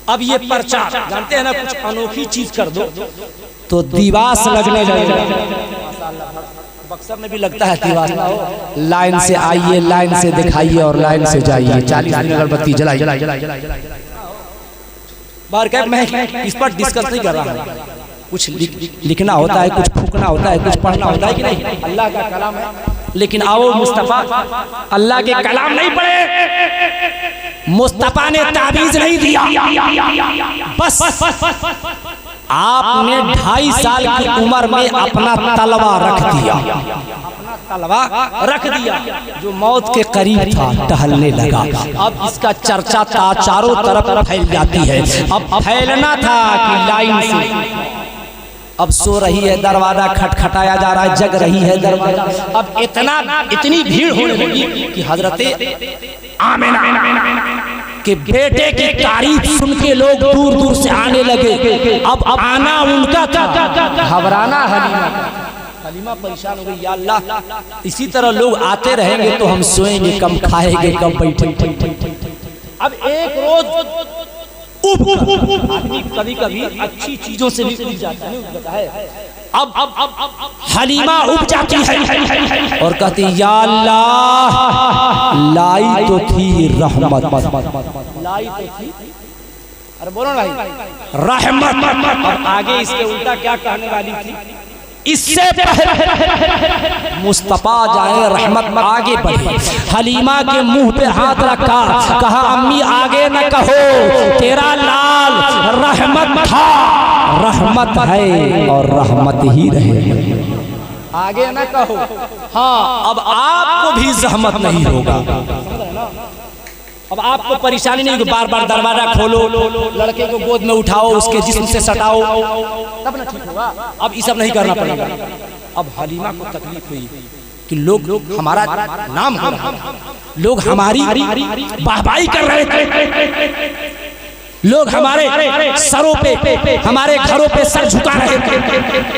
अब ये पर्चा जानते हैं ना, कुछ अनोखी चीज कर दो तो दीवास लगने लगेगा। बक्सर में भी लगता है दीवास, लाइन से आइए, लाइन से दिखाइए और लाइन से जाइए, 40 दिन अगरबत्ती जलाइए। बाहर क्या मैं इस पर डिस्कस नहीं कर रहा हूँ। कुछ लिखना होता है, कुछ फूकना होता है, कुछ पढ़ना होता है कि नहीं, अल्लाह का कलाम है। लेकिन आओ मुस्तफा अल्लाह के कलाम नहीं पढ़े, मुस्तफा ने ताबीज नहीं दिया, बस आपने 2.5 साल की उम्र में अपना तलवा रख दिया, जो मौत के करीब था, टहलने लगा। अब इसका चर्चा चारों तरफ फैल जाती है। अब फैलना था कि लाइन से अब सो रही है, दरवाजा खटखटाया जा रहा है, जग रही है दरवाजा। अब इतनी भीड़ होने लगी कि हजरत आमिना के बेटे की तारीफ सुन के लोग दूर दूर से आने लगे। अब आना उनका था, घबराना हलीमा परेशान हो गई। या अल्लाह, इसी तरह लोग आते रहेंगे तो हम सोएंगे कम, खाएंगे कम, बैठेंगे। अब एक रोज आदमी कभी कभी अच्छी चीजों से भी उब जाता है। अब हलीमा उब जाती है और कहती या अल्लाह, लाई तो थी रहमत, लाई तो थी, अरे बोलो ना भाई, रहमत। और आगे इसके उल्टा क्या कहने वाली थी, इससे पहले मुस्तफा जाए रहमत में आगे बढ़े, हलीमा के मुंह पे हाथ रखा, कहा अम्मी आगे न कहो, तेरा लाल रहमत था, रहमत है और रहमत ही रहे, आगे न कहो। हाँ, अब आपको भी जहमत नहीं होगा। अब आपको परेशानी नहीं कि बार बार दरवाजा खोलो, लड़के को गोद में उठाओ, उसके जिस्म से सटाओ, तब ना ठीक होगा। अब ये सब नहीं करना पड़ेगा। अब हलीमा को तकलीफ हुई कि लोग हमारा नाम हो रहा है, लोग हमारी वाहवाही कर रहे थे, लोग हमारे सरों पे, हमारे घरों पे सर झुका रहे थे।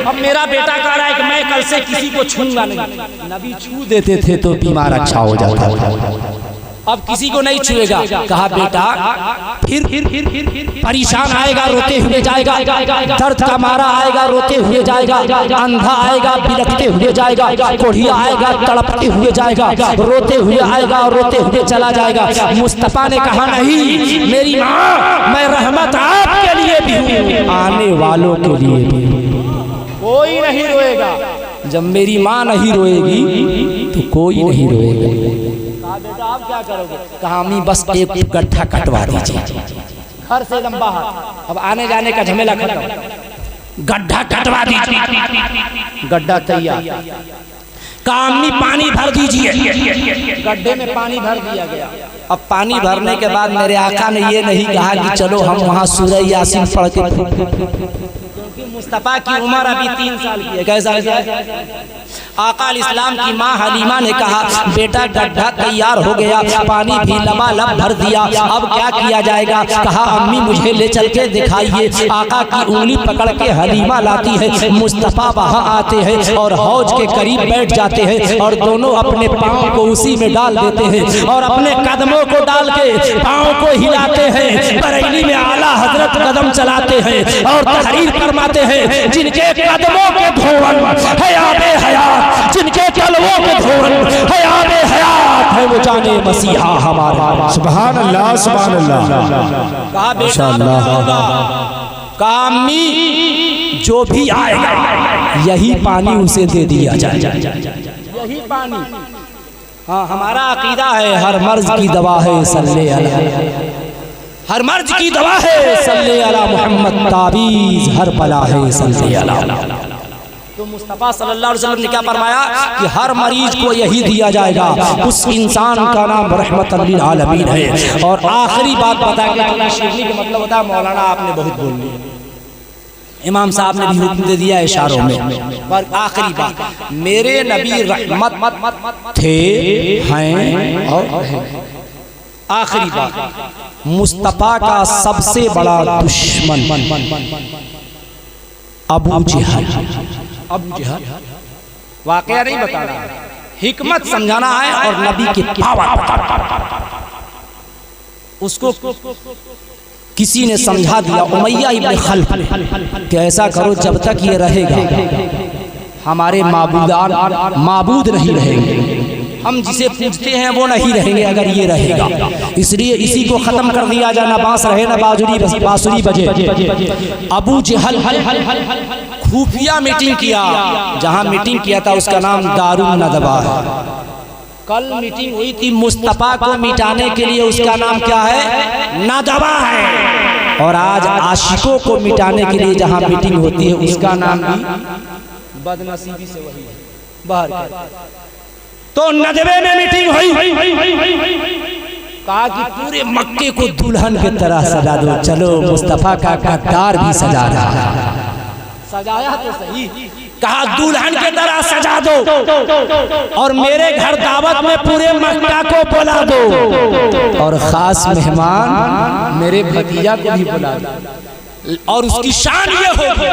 अब मेरा बेटा कह रहा है कि मैं कल से किसी को छूंगा नहीं। नबी छू देते थे तो बीमार अच्छा हो जाता था, अब किसी को नहीं छुएगा। कहा बेटा फिर परेशान आएगा, रोते हुए जाएगा, दर्द का मारा आएगा, रोते हुए जाएगा, अंधा आएगा, बिलखते हुए जाएगा, कोढ़िया आएगा, तड़पते हुए जाएगा, रोते हुए आएगा और रोते हुए चला जाएगा। मुस्तफा ने कहा नहीं मेरी माँ, मैं रहमत आपके लिए भी हूँ, आने वालों के लिए भी। कोई नहीं रोएगा। जब मेरी माँ नहीं रोएगी तो कोई नहीं रोएगा। बेटा आप क्या करोगे? कहा अम्मी बस एक गड्ढा कटवा दीजिए, घर से एकदम बाहर, अब आने जाने का झमेला खत्म, गड्ढा कटवा दीजिए। गड्ढा तैयार। कहा अम्मी पानी भर दीजिए, गड्ढे में पानी भर दिया गया। अब पानी भरने के बाद मेरे आका ने ये नहीं कहा कि चलो हम वहाँ सूरह यासीन पढ़ के, क्योंकि मुस्तफा की उम्र अभी 3 साल की है। कैसा है? आका इस्लाम की माँ हलीमा ने कहा बेटा गड्ढा तैयार हो गया, पानी भी लबालब भर दिया, अब क्या किया जाएगा? कहा अम्मी मुझे ले चल के दिखाइए। आका की उंगली पकड़ के हलीमा लाती है, मुस्तफा वहाँ आते हैं और हौज के करीब बैठ जाते हैं और दोनों अपने पाँव को उसी में डाल देते हैं और अपने कदमों को डाल के पाँव को हिलाते हैं। बरेली में आला हजरत कदम चलाते हैं और तहरीर फरमाते हैं, जिनके कदमों के धोवन है आबे हयात, जिनके तलवों के धोवन है आबे हयात, है वो जाने मसीहा हमारा। सुभान अल्लाह, सुभान अल्लाह। कहा बेटा होगा, कहा अम्मी जो भी आएगा यही पानी उसे दे दिया जाए, यही पानी। हाँ हमारा अकीदा है हर मर्ज की दवा है सल्ले अला, हर मर्ज की दवा है सल्ले अला मोहम्मद, ताबीज हर बला है सल्ले अला। तो मुस्तफा सल्लल्लाहु अलैहि वसल्लम ने क्या फरमाया कि हर मरीज को यही दिया जाएगा, उस इंसान का नाम रहमत लिल आलमीन है। और आखिरी बात बता के शिरनी का मतलब होता है, मौलाना आपने बहुत बोल लिया, इमाम साहब ने भी हुक्म दे दिया इशारों में। पर आखिरी बात, मेरे नबी रहमत थे, हैं और हैं। आखिरी बात, मुस्तफा का सबसे बड़ा दुश्मन अबू जहल। अबू जहल वाकया नहीं बता रहा है, हिकमत समझाना है और नबी के पावर बताना। उसको किसी ने समझा दिया, उमैया इब्न खल्फ ने, कि ऐसा करो जब तक ये रहेगा हमारे माबूद नहीं रहेंगे, हम जिसे पूजते हैं वो नहीं रहेंगे अगर ये रहेगा, इसलिए इसी को खत्म कर दिया जाए, ना बांस रहे ना बांसुरी बजे। अबू जहल खुफिया मीटिंग किया, जहां मीटिंग किया था उसका नाम दारुन नदवा है। कल मीटिंग हुई थी मुस्तफा को मिटाने के लिए, उसका नाम क्या है? नदवा है। और आज आशिकों को मिटाने के लिए जहां मीटिंग होती है उसका नाम भी बदनसीबी से वही है, बाहर। तो नदवे में मीटिंग हुई, कहा कि पूरे मक्के को दुल्हन की तरह सजा दो। चलो मुस्तफा का गद्दार भी सजा रहा है, सजाया तो सही, कहा दुल्हन की तरह सजा दो और मेरे घर दावत में पूरे मक्का को बुला दो और खास मेहमान मेरे भतीजा को भी बुला दो। और उसकी शान ये होगी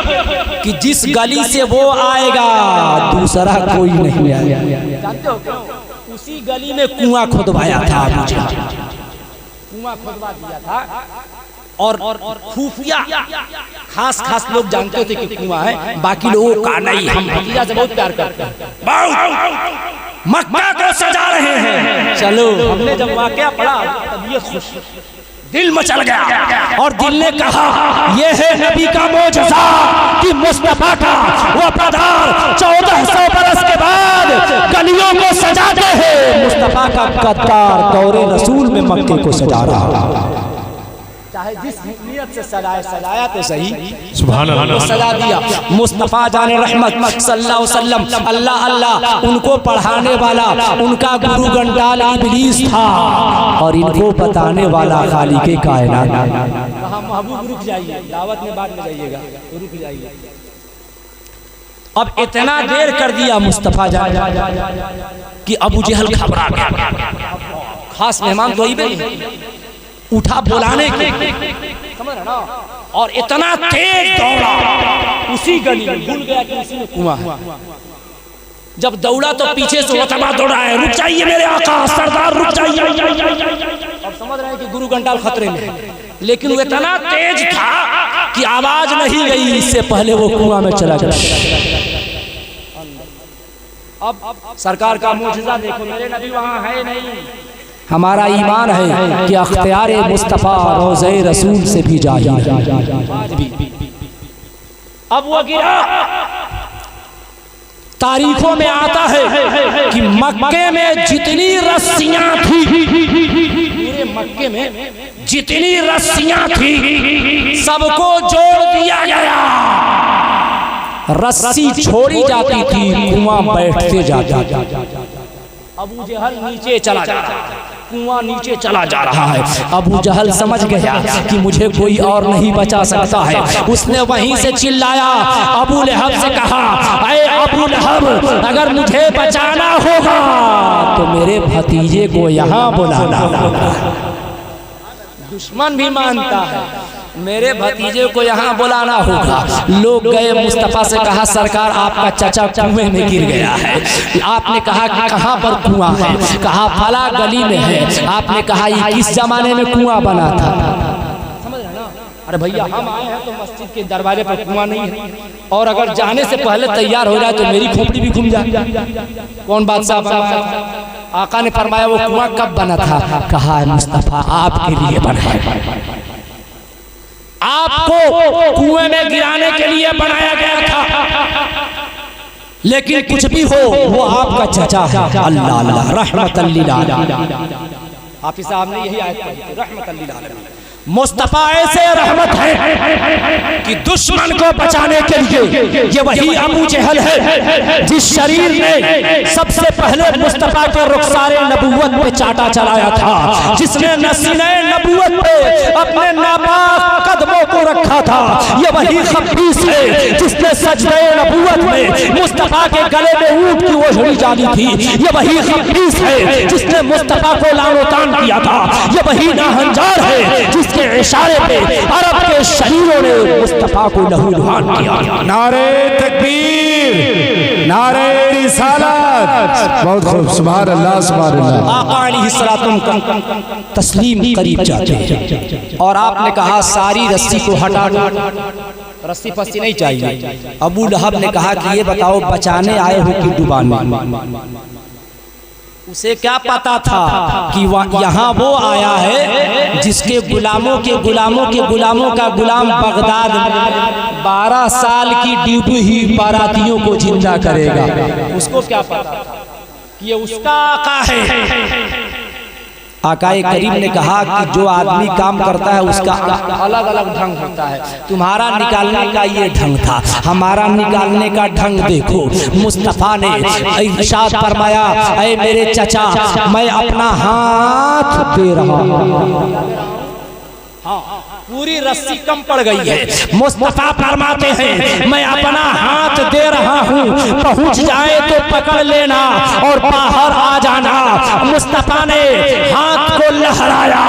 कि जिस गली से वो आएगा दूसरा कोई नहीं आएगा। जानते हो क्यों? उसी गली में कुआं खुदवाया था, कुआं खुदवा दिया था और खुफिया खास लोग जानते थे कि कुआं है, बाकी लोगों का नहीं। हम भतीजा से बहुत प्यार करते हैं, मक्का को सजा रहे हैं। चलो हमने जब वाकया पढ़ा तब ये खुश दिल मचल गया और दिल ने कहा ये है नबी का मोजज़ा कि मुस्तफा का वफादार 1400 बरस के बाद गलियों को सजाते हैं। मुस्तफा का गद्दार दौरे रसूल में मक्के को सजा रहा। चाहे जिस नियत से सजाया तो सही, सुभान अल्लाह, सजा दिया। मुस्तफ़ा जाने रहमत सल्लल्लाहु अलैहि वसल्लम, अल्लाह अल्लाह उनको पढ़ाने वाला उनका गुरु गंडाल इब्लीस था और इनको बताने वाला खालिके कायनात। कहा महबूब रुक जाइए, दावत में बाद में जाइएगा, रुक जाइए। अब इतना देर कर दिया मुस्तफ़ा जाने कि अबू जहल घबरा गया। खास मेहमान तो उठा बुलाने के, समझ रहे ना, और इतना तेज दौड़ा उसी गली में, भूल गया कि उसी में कुआं है। जब दौड़ा तो पीछे से उतबा दौड़ा है, रुक जाइए मेरे आका सरदार, रुक जाइए। अब समझ रहे हैं कि गुरु गंडाल खतरे में, लेकिन वो इतना तेज था कि आवाज नहीं गई, इससे पहले वो कुआं में चला गया। अब सरकार का मुजज़ा देखो, मेरे नबी वहां है नहीं। हमारा ईमान है कि अख्तियार मुस्तफ़ा रोज़े रसूल से भी जाहिर है। अब वो गिरा। तारीखों में आता है कि मक्के में जितनी रस्सियां थी, पूरे मक्के में जितनी रस्सियां थी सबको जोड़ दिया गया। रस्सी छोड़ी जाती थी, कुआं बैठते जाता। अबू जहल नीचे चला जा रहा है, कुआं नीचे चला जा रहा है। अबू जहल समझ गया कि मुझे कोई और नहीं बचा सकता है। उसने वहीं से चिल्लाया, अबू लहब से कहा, अरे अबू लहब, अगर मुझे बचाना होगा तो मेरे भतीजे को यहाँ बुलाना होगा। दुश्मन भी मानता है, मेरे भतीजे को यहाँ बुलाना होगा। लोग गए, मुस्तफ़ा से कहा, सरकार आपका चचा कुएं में गिर गया है। आपने कहा कि कहाँ पर कुआं है? कहा फला गली में है। आपने कहा ये किस जमाने में कुआं बना था? समझ रहे ना? अरे भैया हम आए हैं तो मस्जिद के दरवाजे पर कुआं नहीं है, और अगर जाने से पहले तैयार हो जाए तो मेरी खोपड़ी भी घूम जाए। कौन बादशाह बनाया? आका ने फरमाया वो कुआं कब बना था? कहा मुस्तफ़ा आपके लिए बना है, आपको कुएं में गिराने के लिए बनाया गया था। लेकिन कुछ भी हो, वो आपका चचा है। अल्लाह अल्लाह रहमतल लिल आलमीन। हाफिज साहब ने यही आयत पढ़ी, रहमतल लिल आलमीन। मुस्तफ़ा ऐसे रहमत है कि दुश्मन को बचाने के लिए ये वही अबू जहल है जिस शरीर ने सबसे पहले मुस्तफ़ा के रुखसारे नबूवत पे चाटा चलाया था, जिसने नसीने नबूवत पे अपने नापाक कदमों को रखा था। ये वही खबीस है जिसने सजदे नबूवत में मुस्तफ़ा के गले में ऊंट की ओढ़नी डाली थी। ये वही खबीस है जिसने मुस्तफ़ा को लानोतान किया था। ये वही नाहंजार है जिसके इशारे पे अरब के शरीरों ने मुस्तफ़ा को लहूलुहान किया। नारे तकबीर, नारे रिसालत। बहुत खूब, सुभान अल्लाह, सुभान अल्लाह। आका अलैहिस्सलाम तस्लीम करीब जाते हैं और आपने कहा सारी रस्सी को हटा दो, रस्सी फस्सी नहीं चाहिए। अबू लहब ने कहा कि ये बताओ बचाने आए हो कि डुबाने? उसे क्या पता था कि यहाँ वो आया है जिसके गुलामों के गुलामों का गुलाम बगदाद 12 साल की ड्यूटी ही बारातियों को जिंदा करेगा। उसको क्या पता था कि ये उसका आका है। आकाए करीम ने कहा कि जो आदमी काम करता है उसका अलग अलग ढंग होता है। तुम्हारा निकालने का ये ढंग था, हमारा निकालने का ढंग देखो। मुस्तफ़ा ने इरशाद फरमाया, ऐ मेरे चचा, मैं अपना हाथ दे रहा हूँ। हाँ, पूरी रस्सी कम पड़ गई है। मुस्तफ़ा फरमाते हैं, मैं अपना हाथ दे रहा हूँ, पहुँच जाए तो पकड़ लेना और बाहर आ जाना। मुस्तफ़ा ने हाथ को लहराया,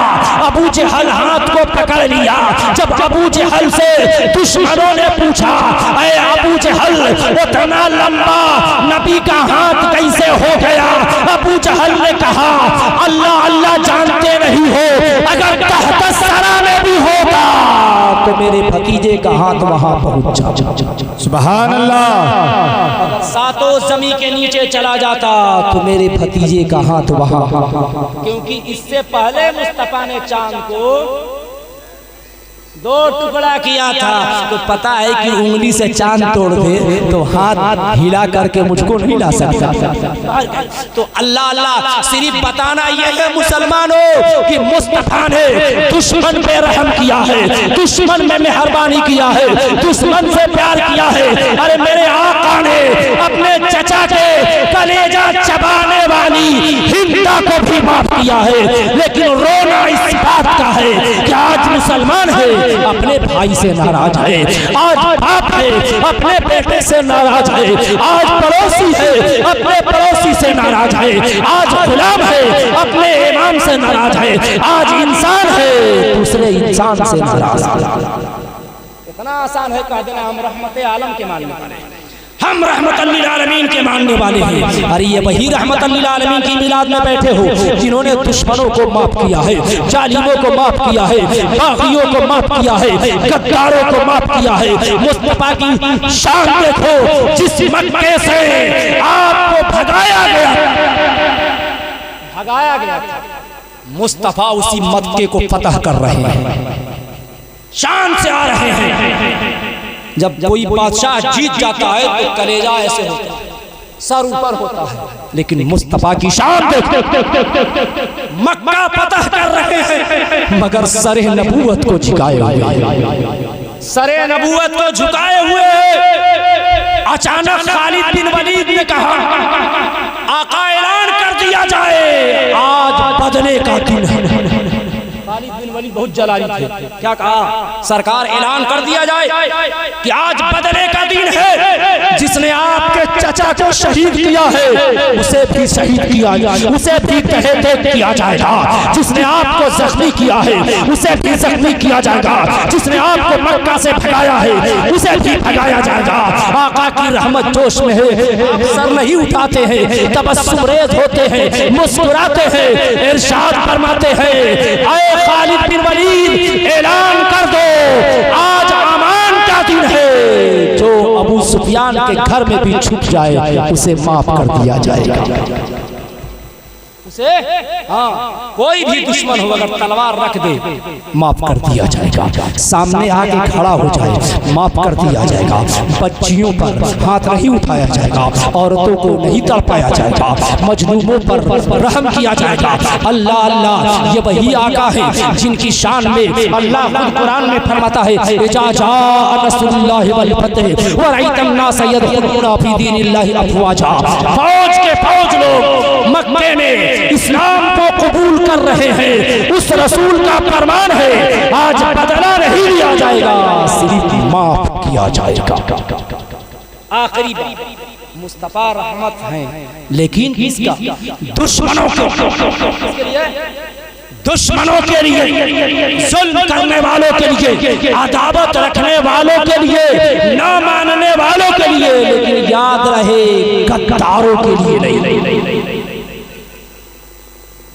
अबू जहल हाथ को पकड़ लिया। जब अबू जहल से दुश्मनों ने पूछा, ऐ अबू जहल, इतना लंबा नबी का हाथ कैसे हो गया? अबू जहल ने कहा, अल्लाह अल्लाह जानते नहीं हो, अगर तहत सरा में भी होगा तो मेरे भतीजे का हाथ वहां पहुंचा। सुभान अल्लाह। सातों जमी के नीचे चला जाता तो मेरे भतीजे का हाथ वहां, क्योंकि इससे पहले मुस्तफ़ा ने चांद को 2 टुकड़ा किया था। तो पता है कि उंगली से चांद तोड़ दे तो हाथ हिला करके मुझको नहीं ला सकता। तो अल्लाह अल्लाह सिर्फ बताना यह है मुसलमानों कि मुस्तफा ने दुश्मन पे रहम किया है, दुश्मन में मेहरबानी किया है, दुश्मन से प्यार किया है। अरे मेरे आका ने अपने चचा के कलेजा चबाने वाली हिंदा को भी माफ किया है। लेकिन रोना इस बात का है कि आज मुसलमान है अपने भाई से नाराज है, आज बाप है अपने बेटे से नाराज है, आज पड़ोसी है अपने पड़ोसी से नाराज है, आज गुलाम है अपने इमाम से नाराज है, आज इंसान है दूसरे इंसान से नाराज है। इतना आसान है कह देना हम रहमत आलम के मानने वाले हैं, हम रहमतुल लिल आलमीन के मानने वाले हैं। अरे ये वही रहमतुल लिल आलमीन की मिलाद में बैठे हो जिन्होंने दुश्मनों को माफ किया है, जालिमों को माफ किया है, बागियों को माफ किया है, गद्दारों को माफ किया है। मुस्तफा की शान देखो, जिस मक्के से आपको भगाया गया था मुस्तफा उसी मक्के को फतह कर रहे हैं, शान से आ रहे हैं। जब कोई बादशाह जीत जाता है तो कलेजा ऐसे होता है, सर ऊपर होता है, लेकिन मुस्तफा की शान मक्का फतह कर रहे हैं मगर सरे नबूवत को झुकाए हुए, सरे नबूवत को झुकाए हुए। अचानक खालिद बिन वलीद ने कहा आका ऐलान कर दिया जाए आज बदले का दिन है। खालिद बिन वलीद बहुत जलाली थे, क्या कहा सरकार ऐलान कर दिया जाए कि आज बदले का दिन है। जिसने आपके चचा को शहीद किया है उसे भी शहीद किया, उसे भी तहत किया जाएगा। जिसने आपको जख्मी किया है उसे भी जख्मी किया जाएगा, जिसने आपको मक्का से भगाया है उसे भी भगाया जाएगा। आका की रहमत जोश में है, सर नहीं उठाते हैं, तबस्सुमरेज होते हैं, मुस्कुराते हैं, इरशाद फरमाते हैं खालिद बिन वलीद ऐलान कर दो आज अमान का दिन है। जो अबू सुफियान के घर में भी छुप जाए उसे माफ कर दिया जाएगा। उसे कोई भी दुश्मन हो अगर तलवार रख दे माफ कर दिया जाएगा, सामने आके खड़ा हो जाए माफ कर दिया जाएगा। बच्चियों पर हाथ नहीं उठाया जाएगा, औरतों को नहीं तड़पाया जाएगा, मजलूमों पर रहम किया जाएगा। अल्लाह अल्लाह ये वही आका है जिनकी शान में अल्लाह खुद कुरान में फरमाता है इजा जाअ नस्रुल्लाहि वल फतह व रअयतन नास यदखुलूना फी दीनिल्लाहि अफवाजा। फौज के फौज लोग मक्के में इस्लाम को कबूल कर रहे हैं, उस रसूल का फरमान है आज बदला नहीं लिया जाएगा सिर्फ माफ किया जाएगा। आखिरी बात मुस्तफा रहमत है, लेकिन किसका? दुश्मनों के लिए, दुश्मनों के लिए, जुल्म करने वालों के लिए, अदावत रखने वालों के लिए, न मानने वालों के लिए, लेकिन याद रहे गद्दारों के लिए नहीं।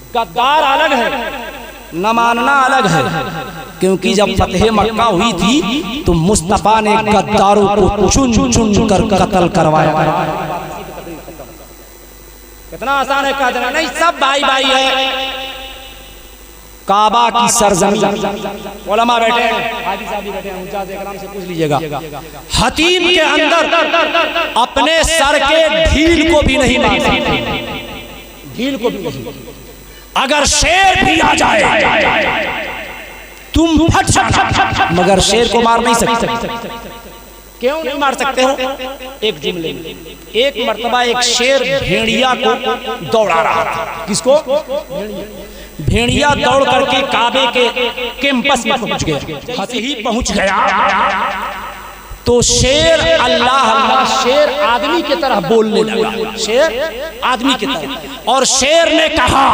गद्दार अलग है, न मानना अलग है। क्योंकि जब फतेह मक्का हुई थी तो मुस्तफा ने गद्दारों को चुन चुन कर कत्ल करवाया। कितना आसान है कह देना, नहीं सब भाई भाई है। काबा की सरजमीन, उलमा बैठे हैं, हाजी साहब भी बैठे हैं, मुजाहिद इकराम से पूछ लीजिएगा। हतीम के अंदर अपने सर के ढील को भी नहीं मारते, ढील को भी नहीं। अगर शेर भी आ जाए तुम फट जाना, मगर शेर को मार नहीं सकते। क्यों नहीं मार सकते हो? एक जुमले में, एक मर्तबा एक शेर भेड़िया को दौड़ा रहा था। किसको? भेड़िया दौड़ करके काबे के कैंपस में पहुंच गया, हंसी ही पहुंच गया तो शेर अल्लाह अल्लाह, शेर आदमी की तरह बोलने लगा, शेर आदमी की तरह। और शेर ने कहा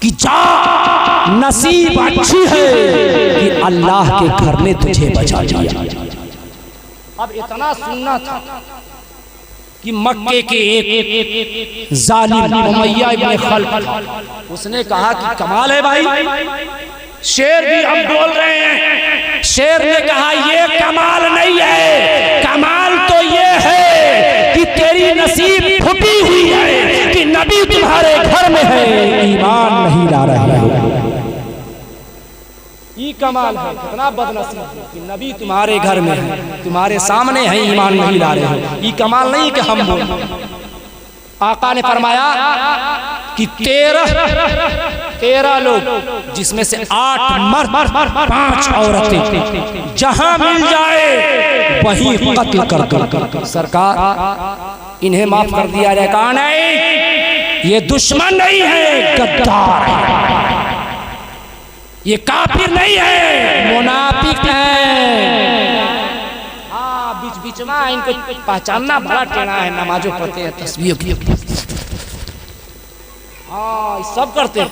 कि जा नसीब अच्छी है कि अल्लाह के घर ने तुझे बचा लिया। अब इतना सुनना था कि मक्के के एक जालिम उमैया इब्न खल्फ, उसने कहा कि कमाल है भाई, शेर भी अब बोल रहे हैं। शेर ने कहा ये कमाल नहीं है, कमाल तो ये है कि तेरी नसीब फूटी हुई है कि नबी तुम्हारे घर में है, ईमान नहीं ला रहे हो। कमाल है, कितना बदनसीब कि नबी तुम्हारे घर में है, तुम्हारे सामने है, ईमान नहीं ला रहे हो। ये कमाल नहीं कि हम बोल। आका ने फरमाया कि 13 लोग, जिसमें से 8 मर्द 5 औरतें, जहां मिल जाए वहीं कत्ल कर दो। सरकार इन्हें माफ कर दिया जाए। कहा नहीं, ये दुश्मन नहीं है, गद्दार है, ये काफिर नहीं है, मुनाफिक है। हाँ, बीच बीच में इनको पहचानना बड़ा टेढ़ा है। नमाजों पढ़ते हैं, तस्बीह की, हाँ सब करते हैं,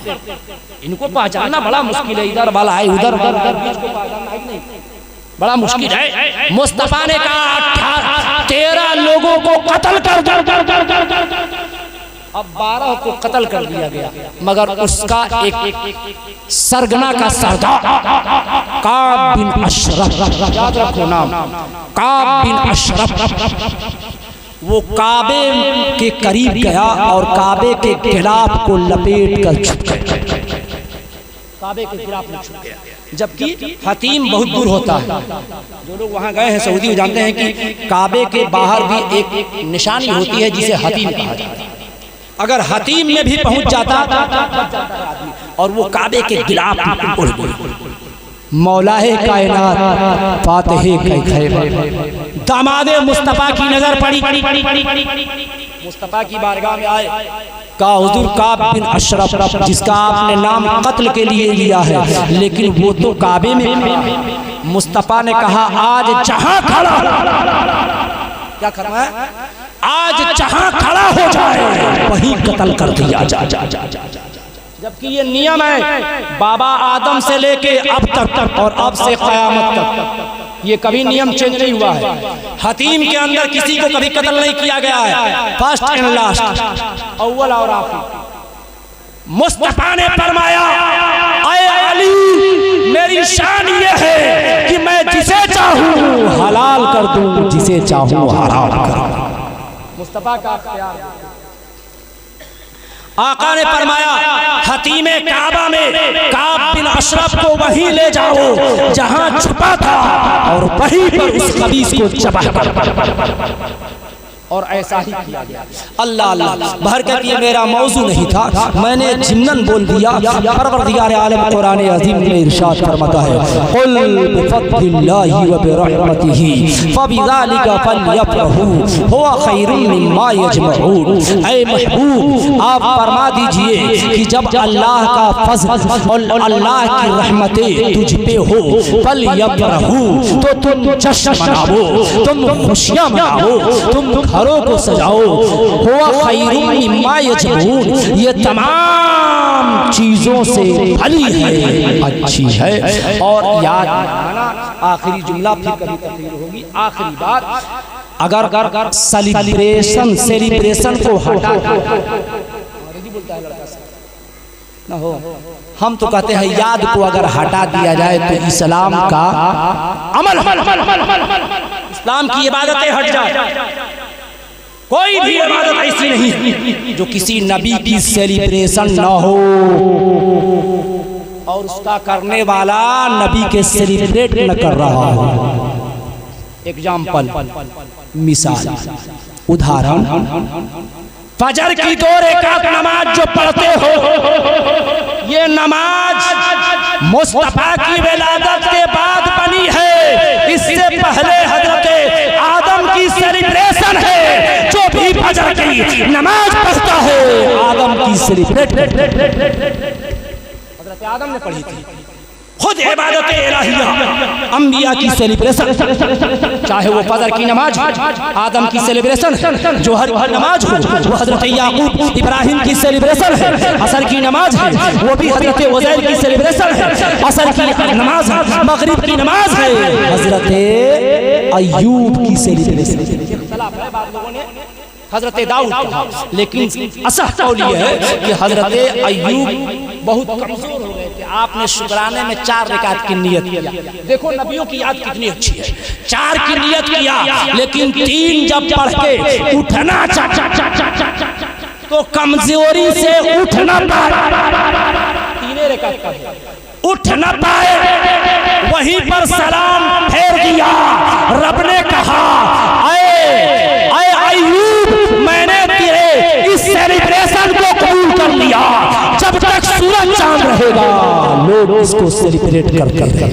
इनको पहचानना बड़ा मुश्किल है। इधर वाला है, उधर बीच को पहचानना है नहीं, बड़ा मुश्किल है। मुस्तफा ने कहा 13 लोगों को कत्ल कर दो। अब 12 को कत्ल कर दिया गया, मगर उसका एक सरगना का सरदार काब बिन अशरफ, याद रखो नाम, काब बिन अशरफ, वो काबे के करीब गया और काबे के खिलाफ को लपेट कर छुप गया, काबे के खिलाफ छुप गया। जबकि हतीम बहुत दूर होता है। जो लोग वहाँ गए हैं सऊदी, जानते हैं कि काबे के बाहर भी एक निशानी होती है जिसे हतीम कहा जाता है। अगर हतीम में भी पहुंच जाता और वो काबे के खिलाफ मौलाए कायनात फातिहे खैबर दामादे मुस्तफा की नजर पड़ी, मुस्तफा की बारगाह में आए, कहा हुजूर काब बिन अशरफ, जिसका आपने नाम कत्ल के लिए लिया है, लेकिन वो तो काबे में। मुस्तफा ने कहा आज जहां खड़ा, क्या करना है, आज जहां खड़ा हो जाए वहीं कत्ल कर दिया जा। जबकि ये नियम है बाबा आदम से लेके अब तक और अब से क़यामत तक, ये कभी नियम चेंज नहीं हुआ है। हतीम के अंदर किसी को कभी कत्ल नहीं किया गया है, फर्स्ट एंड लास्ट, अव्वल और आखिर। मुस्तफा ने फरमाया ऐ अली, मेरी शान ये है कि मैं जिसे चाहूं हलाल कर दूं, जिसे चाहूं हराम कर दूं। मुस्तफा का प्यार। आका ने फरमाया हतीमे काबा में काब बिन अशरफ को वहीं ले जाओ जहां छुपा था, और वहीं पर उस खबीस को चबा कर, और ऐसा ही किया गया। अल्लाह अल्लाह बरकत, ये मेरा मौजू नहीं था, मैंने जिम्नन बोल दिया। परवरदिगार आलम कुरान अज़ीम में इरशाद फरमाता है, कुल बिफद्लिल्लाहि व बिरहमतिही फबिज़ालिका फलयफ़रहू हुवा खैरुम मिम्मा यजमऊन। ऐ महबूब, आप फरमा दीजिए कि जब अल्लाह का फज़ल और अल्लाह की रहमतें तुझ पे हो, फलयफ़रहू, तो तुम जश्न मनाओ, तुम खुशियां मनाओ, तुम घरों को सजाओ। हुआ खैरुम मिम्मा यजमऊन, ये तमाम चीजों से भली है, अच्छी है। और याद रखना आखिरी जुमला, फिर कभी तकरीर होगी। आखिरी बात, अगर सेलिब्रेशन को हटा ना हो, हम तो कहते हैं याद को अगर हटा दिया जाए तो इस्लाम का अमल, इस्लाम की इबादतें हट जाए। कोई भी इबादत ऐसी नहीं जो किसी नबी की सेलिब्रेशन ना हो और उसका करने वाला नबी के सेलिब्रेट न कर रहा हो। एग्जाम्पल, मिसाल, उदाहरण, फजर की 2 रकात नमाज जो पढ़ते हो, ये नमाज मुस्तफा की विलादत के बाद बनी है। इससे पहले हजरत आदम की सेलिब्रेशन है। जो भी फजर की नमाज पढ़ता है, आदम की सेलिब्रेट हजरत आदम ने पढ़ी थी। खुद इबादत इलाहिया, अंबिया की सेलिब्रेशन, चाहे वो फजर की नमाज, आदम की सेलिब्रेशन, जोहर की नमाज हो वो हजरत याकूब इब्राहिम की सेलिब्रेशन है, असर की नमाज है वो भी हजरत उज़ैर की सेलिब्रेशन है, असर की नमाज मगरिब की नमाज है हजरत अय्यूब की सेलिब्रेशन। हजरत दाऊद कहा, लेकिन असह कौल ये है कि हजरत अय्यूब बहुत कमजोर हो गए थे। आपने शुक्राने में 4 रकात की नियत किया। देखो नबियों की याद कितनी अच्छी है। 4 की नियत किया, लेकिन 3 जब पढ़ के उठना तो कमजोरी से उठना, 3 रकात का उठ न पाए, वहीं पर सलाम फेर दिया। रब ने कहा ऐ अय्यूब, मैंने तेरे इस सेलिब्रेशन को कबूल कर लिया। जब तक सूरज चांद रहेगा लोग इसको सेलिब्रेट करते हैं।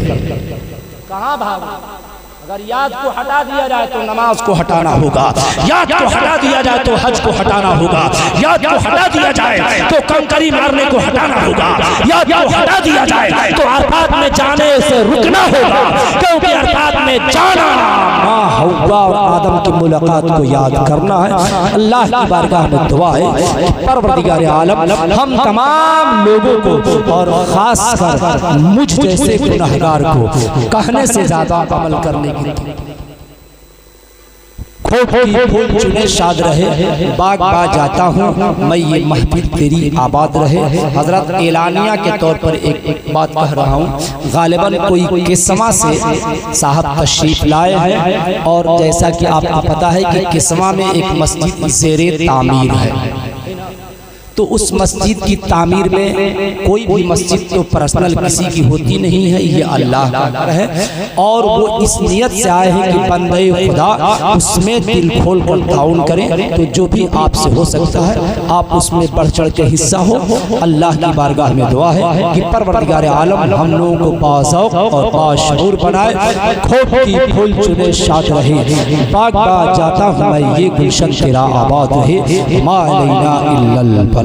कहाँ भागा? अगर याद को हटा दिया जाए तो नमाज को हटाना होगा, याद को हटा दिया जाए तो हज को हटाना होगा, याद को हटा दिया जाए तो कंकरी मारने को हटाना होगा, याद को हटा दिया जाए तो अरफात में जाने से रुकना होगा, क्योंकि अरफात में जाना माँ हव्वा और आदम की मुलाकात को याद करना है। अल्लाह की बारगाह में दुआ है कि परवरदिगार आलम हम तमाम लोगों को और खासकर मुझ जैसे गुनहगार को कहने से ज्यादा अमल करने फूल चुने शाद रहे। बाग बाग जाता हूँ मैं, ये महफिल तेरी आबाद रहे। हजरत एलानिया के तौर पर एक बात कह रहा हूँ, गालिबन कोई किस्मा से साहब तशरीफ लाए हैं, और जैसा कि आपको पता है कि किस्मा में एक मस्जिद ज़ेरे तामीर है, तो उस मस्जिद की तामीर में कोई भी मस्जिद तो पर्सनल किसी की होती नहीं है, ये अल्लाह का घर है। और वो इस नियत से आए हैं कि बंदे खुदा उसमें दिल खोल कर ताउन करें। तो जो भी आपसे हो सकता है आप उसमें बढ़ चढ़ के हिस्सा हो। अल्लाह की बारगाह में दुआ है कि परवरदिगार आलम हम लोगों को बाज़ौक़ और बाशऊर बनाए। खोप की फूल चुने शाद रहे। बाग बाग जाता हूँ मैं, ये गुलशन तेरा आबाद रहे। मा अलैना इल्लल बलाग।